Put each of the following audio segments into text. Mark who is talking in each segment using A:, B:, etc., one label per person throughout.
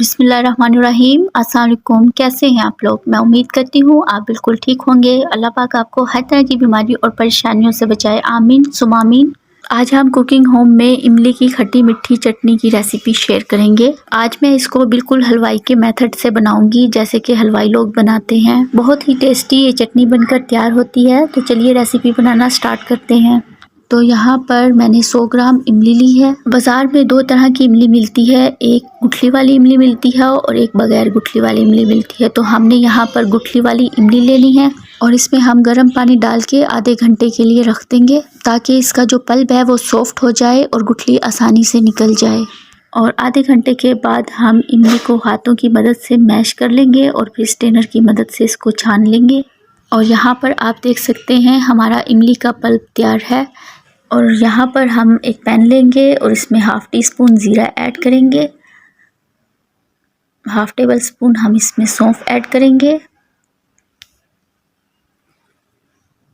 A: बिस्मिल्लाहिर्रहमानिर्रहीम। अस्सलाम वालेकुम। कैसे हैं आप लोग? मैं उम्मीद करती हूँ आप बिल्कुल ठीक होंगे। अल्लाह पाक आपको हर तरह की बीमारी और परेशानियों से बचाए, आमीन सुम्मा आमीन। आज हम कुकिंग होम में इमली की खट्टी मीठी चटनी की रेसिपी शेयर करेंगे। आज मैं इसको बिल्कुल हलवाई के मेथड से बनाऊंगी, जैसे कि हलवाई लोग बनाते हैं। बहुत ही टेस्टी ये चटनी बनकर तैयार होती है। तो चलिए रेसिपी बनाना स्टार्ट करते हैं। तो यहाँ पर मैंने 100 ग्राम इमली ली है। बाज़ार में दो तरह की इमली मिलती है, एक गुठली वाली इमली मिलती है और एक बगैर गुठली वाली इमली मिलती है। तो हमने यहाँ पर गुठली वाली इमली लेनी है और इसमें हम गर्म पानी डाल के आधे घंटे के लिए रख देंगे, ताकि इसका जो पल्प है वो सॉफ्ट हो जाए और गुठली आसानी से निकल जाए। और आधे घंटे के बाद हम इमली को हाथों की मदद से मैश कर लेंगे और फिर स्ट्रेनर की मदद से इसको छान लेंगे। और यहाँ पर आप देख सकते हैं हमारा इमली का पल्प तैयार है। और यहाँ पर हम एक पैन लेंगे और इसमें हाफ़ टी स्पून ज़ीरा ऐड करेंगे, हाफ़ टेबल स्पून हम इसमें सौंफ ऐड करेंगे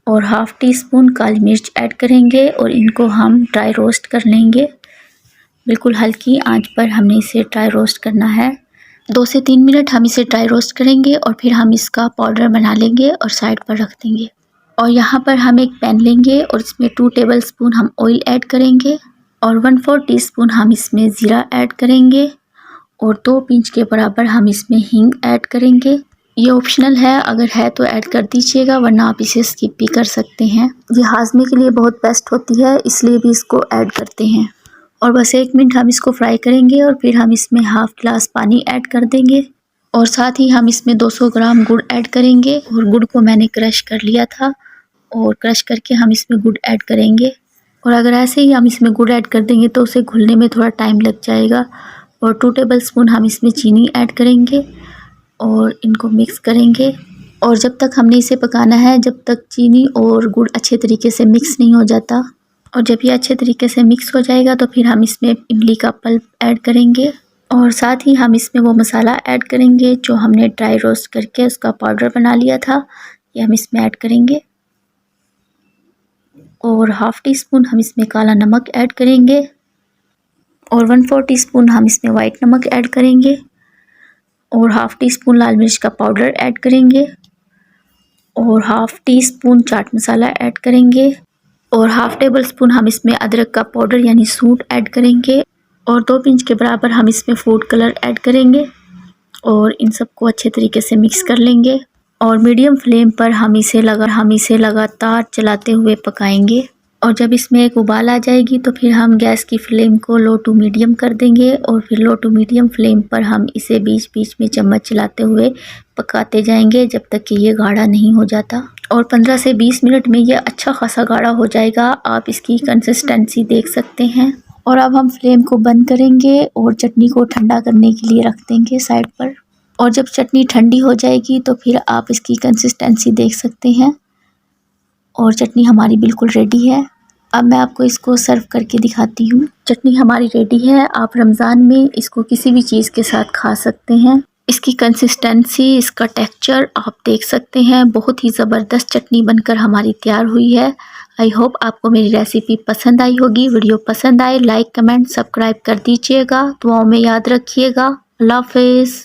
A: और हाफ़ टी स्पून काली मिर्च ऐड करेंगे और इनको हम ड्राई रोस्ट कर लेंगे। बिल्कुल हल्की आंच पर हमने इसे ड्राई रोस्ट करना है। 2 से 3 मिनट हम इसे ड्राई रोस्ट करेंगे और फिर हम इसका पाउडर बना लेंगे और साइड पर रख देंगे। और यहाँ पर हम एक पैन लेंगे और इसमें 2 टेबल स्पून हम ऑयल ऐड करेंगे और 1/4 टीस्पून हम इसमें ज़ीरा ऐड करेंगे और 2 पिंच के बराबर हम इसमें हींग ऐड करेंगे। ये ऑप्शनल है, अगर है तो ऐड कर दीजिएगा, वरना आप इसे स्किप भी कर सकते हैं। ये हाजमे के लिए बहुत बेस्ट होती है, इसलिए भी इसको ऐड करते हैं। और बस 1 मिनट हम इसको फ्राई करेंगे और फिर हम इसमें हाफ़ गिलास पानी ऐड कर देंगे और साथ ही हम इसमें 200 ग्राम गुड़ ऐड करेंगे। और गुड़ को मैंने क्रश कर लिया था और क्रश करके हम इसमें गुड़ ऐड करेंगे। और अगर ऐसे ही हम इसमें गुड़ ऐड कर देंगे तो उसे घुलने में थोड़ा टाइम लग जाएगा। और 2 टेबल स्पून हम इसमें चीनी ऐड करेंगे और इनको मिक्स करेंगे। और जब तक हमने इसे पकाना है, जब तक चीनी और गुड़ अच्छे तरीके से मिक्स नहीं हो जाता। और जब ये अच्छे तरीके से मिक्स हो जाएगा तो फिर हम इसमें इमली का पल्प ऐड करेंगे और साथ ही हम इसमें वो मसाला ऐड करेंगे जो हमने ड्राई रोस्ट करके उसका पाउडर बना लिया था, ये हम इसमें ऐड करेंगे। और हाफ़ टी स्पून हम इसमें काला नमक ऐड करेंगे और 1/4 टीस्पून हम इसमें वाइट नमक ऐड करेंगे और हाफ़ टी स्पून लाल मिर्च का पाउडर ऐड करेंगे और half tea spoon chaat masala add करेंगे और हाफ़ टेबल स्पून हम इसमें अदरक का पाउडर यानी सूंठ ऐड करेंगे और 2 पिंच के बराबर हम इसमें फूड कलर ऐड करेंगे और इन सबको अच्छे तरीके से मिक्स कर लेंगे। और मीडियम फ्लेम पर हम इसे लगातार चलाते हुए पकाएंगे। और जब इसमें एक उबाल आ जाएगी तो फिर हम गैस की फ्लेम को लो टू मीडियम कर देंगे और फिर लो टू मीडियम फ्लेम पर हम इसे बीच बीच में चम्मच चलाते हुए पकाते जाएंगे जब तक कि ये गाढ़ा नहीं हो जाता। और 15 से 20 मिनट में ये अच्छा खासा गाढ़ा हो जाएगा। आप इसकी कंसिस्टेंसी देख सकते हैं। और अब हम फ्लेम को बंद करेंगे और चटनी को ठंडा करने के लिए रख देंगे साइड पर। और जब चटनी ठंडी हो जाएगी तो फिर आप इसकी कंसिस्टेंसी देख सकते हैं। और चटनी हमारी बिल्कुल रेडी है। अब मैं आपको इसको सर्व करके दिखाती हूँ। चटनी हमारी रेडी है। आप रमज़ान में इसको किसी भी चीज़ के साथ खा सकते हैं। इसकी कंसिस्टेंसी, इसका टेक्सचर आप देख सकते हैं। बहुत ही ज़बरदस्त चटनी बनकर हमारी तैयार हुई है। आई होप आपको मेरी रेसिपी पसंद आई होगी। वीडियो पसंद आए लाइक कमेंट सब्सक्राइब कर दीजिएगा। दुआओं में याद रखिएगा। अल्लाह हाफ़िज़।